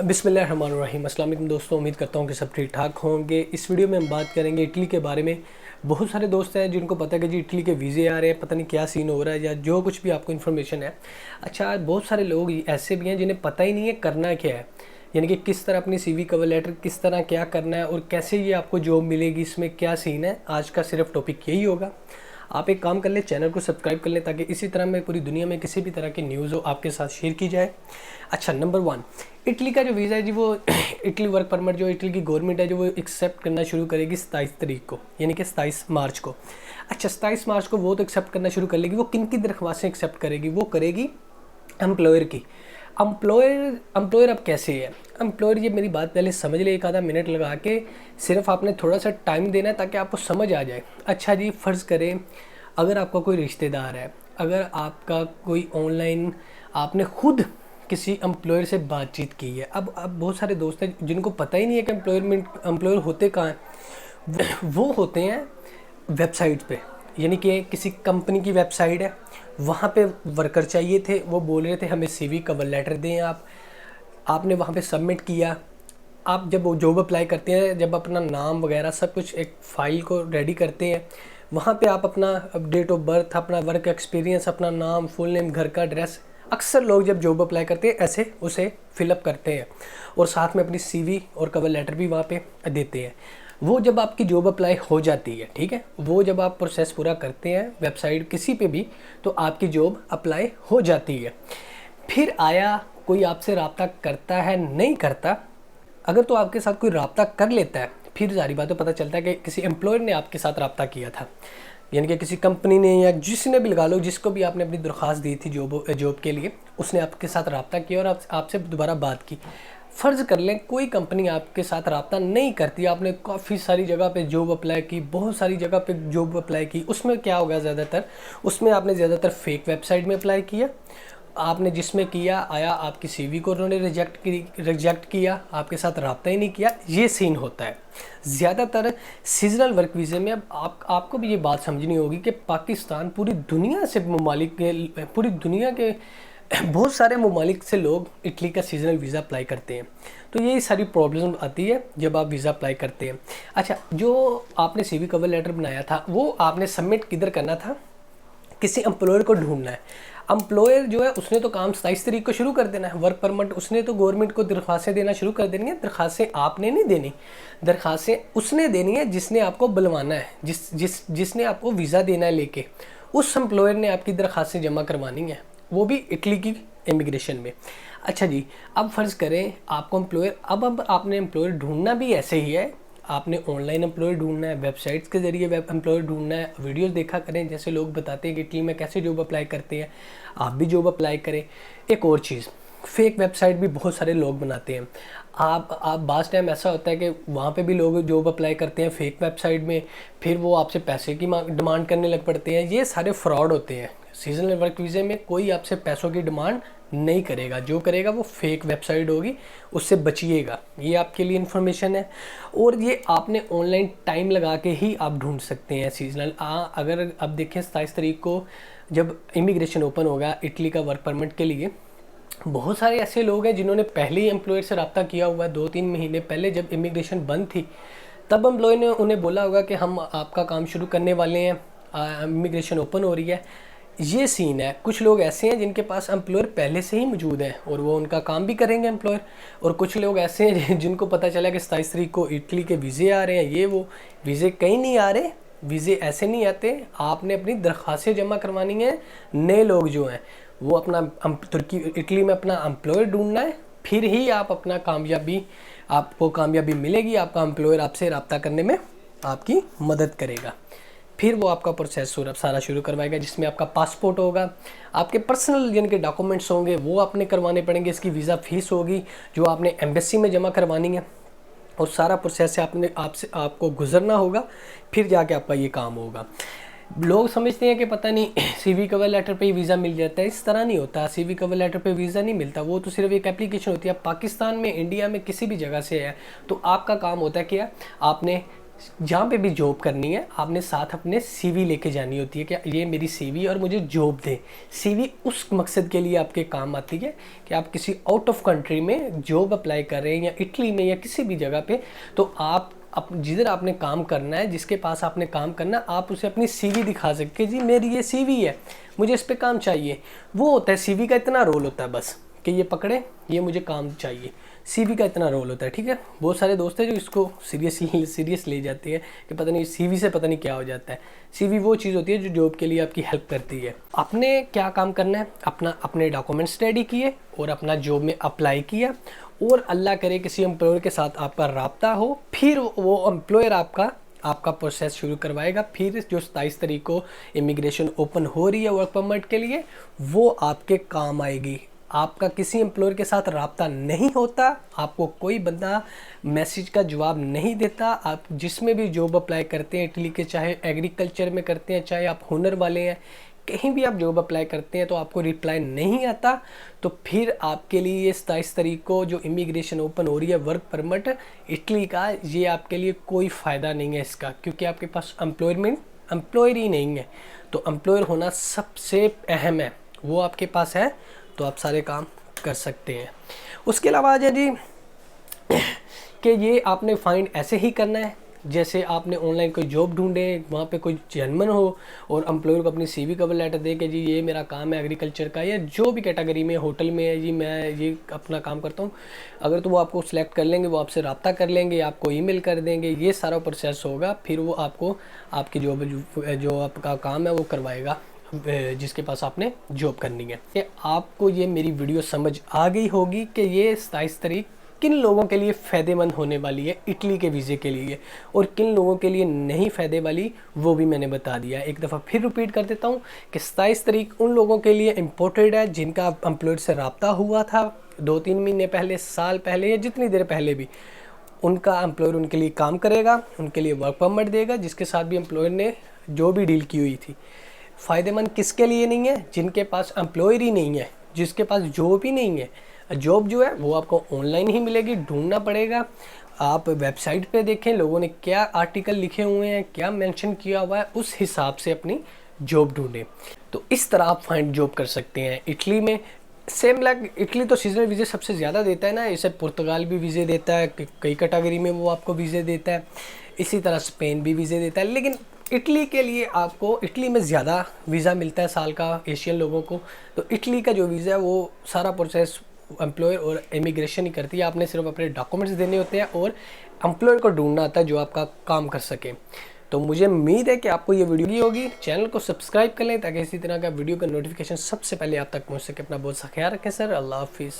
बिस्मिल्लाहिर्रहमानिर्रहीम। अस्सलाम वालेकुम दोस्तों, उम्मीद करता हूँ कि सब ठीक ठाक होंगे। इस वीडियो में हम बात करेंगे इटली के बारे में। बहुत सारे दोस्त हैं जिनको पता है कि जी इटली के वीज़े आ रहे हैं, पता नहीं क्या सीन हो रहा है या जो कुछ भी आपको इन्फॉर्मेशन है। अच्छा, बहुत सारे लोग ऐसे भी हैं जिन्हें पता ही नहीं है करना क्या है, यानी कि किस तरह अपनी CV कवर लेटर किस तरह क्या करना है और कैसे ये आपको जॉब मिलेगी, इसमें क्या सीन है। आज का सिर्फ टॉपिक यही होगा। आप एक काम कर लें, चैनल को सब्सक्राइब कर लें ताकि इसी तरह मैं पूरी दुनिया में किसी भी तरह की न्यूज़ हो आपके साथ शेयर की जाए। अच्छा, नंबर 1, इटली का जो वीज़ा है जी वो इटली वर्क परमिट जो इटली की गवर्नमेंट है जो वो एक्सेप्ट करना शुरू करेगी 27 तारीख को, यानी कि 27 मार्च को। अच्छा, 27 मार्च को वो तो एक्सेप्ट करना शुरू कर लेगी। वो किन की दरख्वास्तें एक्सेप्ट करेगी? वो करेगी एम्प्लॉयर की। एम्प्लॉयर अब कैसे है? एम्प्लॉयर, ये मेरी बात पहले समझ ले, एक आधा मिनट लगा के। सिर्फ आपने थोड़ा सा टाइम देना है ताकि आपको समझ आ जाए। अच्छा जी, फ़र्ज़ करें अगर आपका कोई रिश्तेदार है, अगर आपका कोई ऑनलाइन आपने खुद किसी एम्प्लॉयर से बातचीत की है। अब बहुत सारे दोस्त हैं जिनको पता ही नहीं है कि एम्प्लॉयर होते कहाँ हैं। वो होते हैं वेबसाइट पे, यानी कि किसी कंपनी की वेबसाइट है, वहाँ पे वर्कर चाहिए थे। वो बोल रहे थे हमें CV कवर लेटर दें आपने वहाँ पे सबमिट किया। आप जब वो जॉब अप्लाई करते हैं, जब अपना नाम वगैरह सब कुछ एक फ़ाइल को रेडी करते हैं, वहाँ पे आप अपना डेट ऑफ बर्थ, अपना वर्क एक्सपीरियंस, अपना नाम, फुल नेम, घर का एड्रेस, अक्सर लोग जब जॉब अप्लाई करते हैं ऐसे उसे फिलअप करते हैं और साथ में अपनी CV और कवर लेटर भी वहाँ पे देते हैं। वो जब आपकी जॉब अप्लाई हो जाती है, ठीक है, वो जब आप प्रोसेस पूरा करते हैं वेबसाइट किसी पे भी, तो आपकी जॉब अप्लाई हो जाती है। फिर आया कोई आपसे रब्ता करता है, नहीं करता। अगर तो आपके साथ कोई रब्ता कर लेता है, फिर सारी बातें पता चलता है कि किसी एम्प्लॉयर ने आपके साथ रब्ता किया था, यानी कि किसी कंपनी ने या जिसने भी लगा लो, जिसको भी आपने अपनी दरख्वास्त दी थी जॉब के लिए, उसने आपके साथ रब्ता किया और आपसे दोबारा बात की। फ़र्ज़ कर लें कोई कंपनी आपके साथ रब्ता नहीं करती, आपने काफ़ी सारी जगह पे जॉब अप्लाई की, बहुत सारी जगह पे जॉब अप्लाई की। उसमें क्या होगा, ज़्यादातर उसमें आपने ज़्यादातर फेक वेबसाइट में अप्लाई किया। आपने जिसमें किया आया, आपकी CV को उन्होंने रिजेक्ट किया, आपके साथ रब्ता ही नहीं किया। ये सीन होता है ज़्यादातर सीजनल वर्क वीज़े में। अब आपको भी ये बात समझनी होगी कि पाकिस्तान पूरी दुनिया के बहुत सारे ममालिक से लोग इटली का सीजनल वीज़ा अप्लाई करते हैं। तो यही सारी प्रॉब्लम आती है जब आप वीज़ा अप्लाई करते हैं। अच्छा, जो आपने CV कवर लेटर बनाया था वो आपने सबमिट किधर करना था? किसी एम्प्लॉयर को ढूंढना है। एम्प्लॉयर जो है उसने तो काम 27 तारीख को शुरू कर देना है। वर्क परमिट उसने तो गवर्नमेंट को दरख्वास्तें देना शुरू कर देनी है। दरख्वास्तें आपने नहीं देनी, दरख्वास्तें उसने देनी है जिसने आपको बुलवाना है, जिसने आपको वीज़ा देना है लेके। उस एम्प्लॉयर ने आपकी दरख्वास्तें जमा करवानी है, वो भी इटली की इमिग्रेशन में। अच्छा जी, अब फ़र्ज़ करें आपको एम्प्लॉयर, अब आपने एम्प्लॉयर ढूंढना भी ऐसे ही है। आपने ऑनलाइन एम्प्लॉयर ढूंढना है, वेबसाइट्स के ज़रिए वेब एम्प्लॉयर ढूंढना है। वीडियोस देखा करें, जैसे लोग बताते हैं कि इटली में कैसे जॉब अप्लाई करते हैं, आप भी जॉब अप्लाई करें। एक और चीज़, फेक वेबसाइट भी बहुत सारे लोग बनाते हैं। आप बास टाइम ऐसा होता है कि वहाँ पे भी लोग जॉब अप्लाई करते हैं फेक वेबसाइट में, फिर वो आपसे पैसे की डिमांड करने लग पड़ते हैं। ये सारे फ्रॉड होते हैं। सीजनल वर्क वीज़े में कोई आपसे पैसों की डिमांड नहीं करेगा, जो करेगा वो फेक वेबसाइट होगी, उससे बचिएगा। ये आपके लिए इन्फॉर्मेशन है। और ये आपने ऑनलाइन टाइम लगा के ही आप ढूंढ सकते हैं सीजनल। अगर अब देखें 27 तारीख को जब इमिग्रेशन ओपन होगा इटली का वर्क परमिट के लिए, बहुत सारे ऐसे लोग हैं जिन्होंने पहले ही एम्प्लॉयर से रब्ता किया हुआ है। 2-3 महीने पहले जब इमिग्रेशन बंद थी, तब एम्प्लॉयर ने उन्हें बोला होगा कि हम आपका काम शुरू करने वाले हैं, इमिग्रेशन ओपन हो रही है। ये सीन है। कुछ लोग ऐसे हैं जिनके पास एम्प्लॉयर पहले से ही मौजूद है और वो उनका काम भी करेंगे एम्प्लॉयर। और कुछ लोग ऐसे हैं जिनको पता चला कि 27 तारीख को इटली के वीज़े आ रहे हैं। ये वो वीज़े कहीं नहीं आ रहे, वीज़े ऐसे नहीं आते। आपने अपनी दरख्वास्तें जमा करवानी है। नए लोग जो हैं वो अपना इटली में अपना एम्प्लॉयर ढूंढना है, फिर ही आप अपना आपको कामयाबी मिलेगी। आपका एम्प्लॉयर आपसे रब्ता करने में आपकी मदद करेगा। फिर वो आपका प्रोसेस सारा शुरू करवाएगा, जिसमें आपका पासपोर्ट होगा, आपके पर्सनल जिनके डॉक्यूमेंट्स होंगे वो आपने करवाने पड़ेंगे। इसकी वीज़ा फ़ीस होगी जो आपने एम्बेसी में जमा करवानी है। और सारा प्रोसेस से आपको गुजरना होगा, फिर जाके आपका ये काम होगा। लोग समझते हैं कि पता नहीं CV कवर लेटर पे ही वीज़ा मिल जाता है। इस तरह नहीं होता। CV कवर लेटर पे वीज़ा नहीं मिलता, वो तो सिर्फ एक एप्लीकेशन होती है। पाकिस्तान में, इंडिया में, किसी भी जगह से है तो आपका काम होता है कि आपने जहाँ पे भी जॉब करनी है आपने साथ अपने सीवी लेके जानी होती है कि ये मेरी सीवी और मुझे जॉब दे। सीवी उस मकसद के लिए आपके काम आती है कि आप किसी आउट ऑफ कंट्री में जॉब अप्लाई कर रहे हैं या इटली में या किसी भी जगह पे, तो आप जिधर आपने काम करना है, जिसके पास आपने काम करना है, आप उसे अपनी सीवी दिखा सकते जी मेरी ये सीवी है, मुझे इस पे काम चाहिए। वो होता है सीवी का इतना रोल होता है बस कि ये पकड़े, ये मुझे काम चाहिए। सीवी का इतना रोल होता है, ठीक है। बहुत सारे दोस्त हैं जो इसको सीरियस ले जाते हैं कि पता नहीं सीवी से पता नहीं क्या हो जाता है। सीवी वो चीज़ होती है जो जॉब के लिए आपकी हेल्प करती है। आपने क्या काम करना है, अपने डॉक्यूमेंट्स रेडी किए और अपना जॉब में अप्लाई किया, और अल्लाह करे किसी एम्प्लॉयर के साथ आपका राब्ता हो, फिर वो एम्प्लॉयर आपका प्रोसेस शुरू करवाएगा। फिर जो 27 तारीख को इमिग्रेशन ओपन हो रही है वर्क परमिट के लिए, वो आपके काम आएगी। आपका किसी एम्प्लॉयर के साथ राब्ता नहीं होता, आपको कोई बंदा मैसेज का जवाब नहीं देता। आप जिसमें भी जॉब अप्लाई करते हैं इटली के, चाहे एग्रीकल्चर में करते हैं, चाहे आप हुनर वाले हैं, कहीं भी आप जॉब अप्लाई करते हैं तो आपको रिप्लाई नहीं आता, तो फिर आपके लिए ये 27 तारीख को जो इमिग्रेशन ओपन हो रही है वर्क परमिट इटली का, ये आपके लिए कोई फ़ायदा नहीं है इसका, क्योंकि आपके पास एम्प्लॉयर ही नहीं है। तो एम्प्लॉयर होना सबसे अहम है, वो आपके पास है तो आप सारे काम कर सकते हैं। उसके अलावा अजय जी कि ये आपने फाइंड ऐसे ही करना है जैसे आपने ऑनलाइन कोई जॉब ढूंढे, वहाँ पे कोई जर्मन हो और एम्प्लॉयर को अपनी सीवी कवर लेटर दे के जी ये मेरा काम है एग्रीकल्चर का, या जो भी कैटेगरी में होटल में है जी मैं ये अपना काम करता हूँ, अगर तो वो आपको सिलेक्ट कर लेंगे, वो आपसे रब्ता कर लेंगे, आपको ईमेल कर देंगे, ये सारा प्रोसेस होगा। फिर वो आपको आपकी जो आपका काम है वो करवाएगा जिसके पास आपने जॉब करनी है। कि आपको ये मेरी वीडियो समझ आ गई होगी कि ये 27 तारीख किन लोगों के लिए फ़ायदेमंद होने वाली है इटली के वीज़े के लिए, और किन लोगों के लिए नहीं फ़ायदे वाली वो भी मैंने बता दिया। एक दफ़ा फिर रिपीट कर देता हूँ कि 27 तारीख उन लोगों के लिए इम्पोर्टेड है जिनका एम्प्लॉयर से रब्ता हुआ था 2-3 महीने पहले, साल पहले, या जितनी देर पहले भी। उनका एम्प्लॉयर उनके लिए काम करेगा, उनके लिए वर्क परमिट देगा, जिसके साथ भी एम्प्लॉयर ने जो भी डील की हुई थी। फ़ायदेमंद किसके लिए नहीं है? जिनके पास एम्प्लॉयर ही नहीं है, जिसके पास जॉब ही नहीं है। जॉब जो है वो आपको ऑनलाइन ही मिलेगी, ढूंढना पड़ेगा। आप वेबसाइट पे देखें लोगों ने क्या आर्टिकल लिखे हुए हैं, क्या मेंशन किया हुआ है, उस हिसाब से अपनी जॉब ढूंढें। तो इस तरह आप फाइंड जॉब कर सकते हैं इटली में। सेम लाइक इटली तो सीजनल वीज़े सबसे ज़्यादा देता है ना, इसे पुर्तगाल भी वीज़े देता है, कई कैटेगरी में वो आपको वीज़े देता है। इसी तरह स्पेन भी वीज़े देता है, लेकिन इटली के लिए आपको इटली में ज़्यादा वीज़ा मिलता है साल का एशियन लोगों को। तो इटली का जो वीज़ा है वो सारा प्रोसेस एम्प्लॉयर और इमिग्रेशन ही करती है। आपने सिर्फ अपने डॉक्यूमेंट्स देने होते हैं और एम्प्लॉयर को ढूंढना आता है जो आपका काम कर सके। तो मुझे उम्मीद है कि आपको ये वीडियो होगी। चैनल को सब्सक्राइब कर लें ताकि इसी तरह का वीडियो का नोटिफिकेशन सबसे पहले आप तक पहुंच सके। अपना बहुत सा ख्याल रखें सर। अल्लाह हाफिज़।